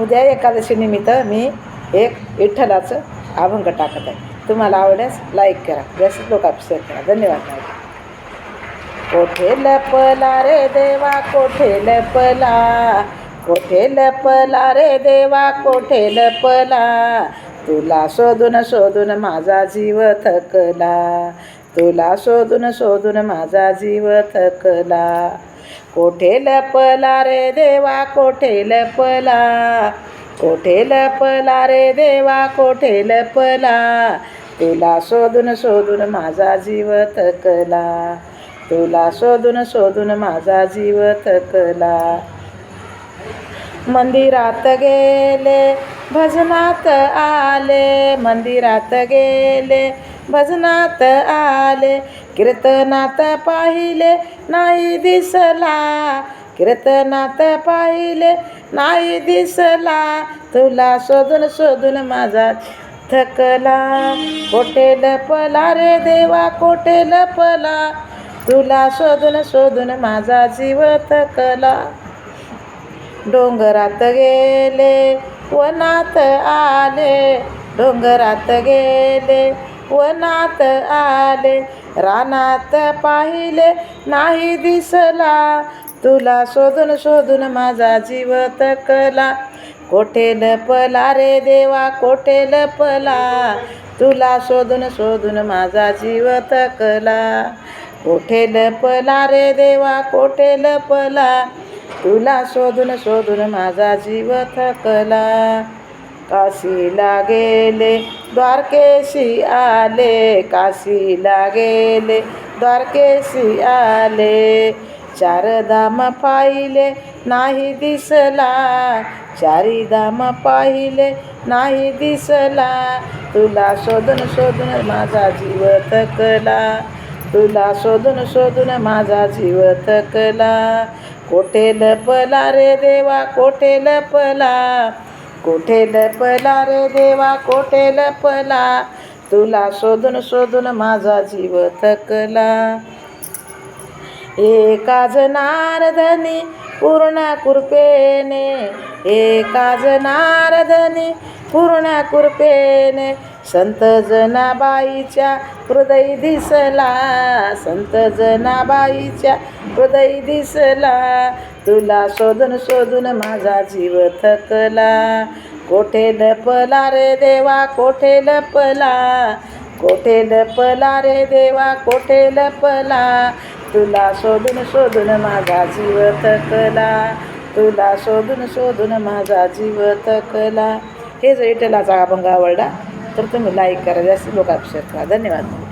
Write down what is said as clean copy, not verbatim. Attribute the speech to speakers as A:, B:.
A: उद्या एकादशी निमित्त मी एक विठ्ठलाचं अभंग टाकत आहे. तुम्हाला आवडल्यास लाईक करा, जास्तीत लोकांना शेअर करा. धन्यवाद. कोठे लपला रे देवा कोठे लपला, कोठे लपला रे देवा कोठे लपला, तुला शोधून शोधून माझा जीव थकला, तुला शोधून शोधून माझा जीव थकला. कोठे लपला रे देवा कोठे लपला, कोठे लपला रे देवा कोठे लपला, तुला शोधून शोधून माझा जीव थकला, तुला शोधून शोधून माझा जीव थकला. मंदिरात गेले भजनात आले, मंदिरात गेले भजनात आले, कीर्तनात पाहिले नाही दिसला, कीर्तनात पाहिले नाही दिसला, तुला शोधून शोधून माझा थकला. कोठे लपला रे देवा कोठे लपला, तुला शोधून शोधून माझा जीव थकला. डोंगरात गेले वनात आले, डोंगरात गेले वनात आले, रानात पाहिले नाही दिसला, तुला शोधून शोधून माझा जीव थकला. कोठे लपला रे देवा कोठे लपला, तुला शोधून शोधून माझा जीव थकला. कोठे लपला रे देवा कोठे लपला, तुला शोधून शोधून माझा जीव थकला. काशीला गेले द्वारकेशी आले, काशीला गेले द्वारकेशी आले, चार धाम पाहिले नाही दिसला, चारी धाम पाहिले नाही दिसला, तुला शोधून शोधून माझा जीव थकला, तुला शोधून शोधून माझा जीव थकला. कोठे लपला रे देवा कोठे लपला, कोठे लपला रे देवा कोठे लपला, तुला शोधून शोधून माझा जीव थकला. एका जनार्दनी पूर्ण कृपेने, एका जनार्दनी पूर्ण कृपेने, संत जनाबाईच्या हृदय दिसला, संत जनाबाईच्या हृदय दिसला, तुला शोधून शोधून माझा जीव थकला. कोठे लपला रे देवा कोठे लपला, कोठे लपला रे देवा कोठे लपला, तुला शोधून शोधून माझा जीव थकला, तुला शोधून शोधून माझा जीव थकला. हे जर विठ्ठलाचा अभंग आवडला तर तुम्ही लाईक करा, जास्तीत लोकांना शेअर करा. धन्यवाद.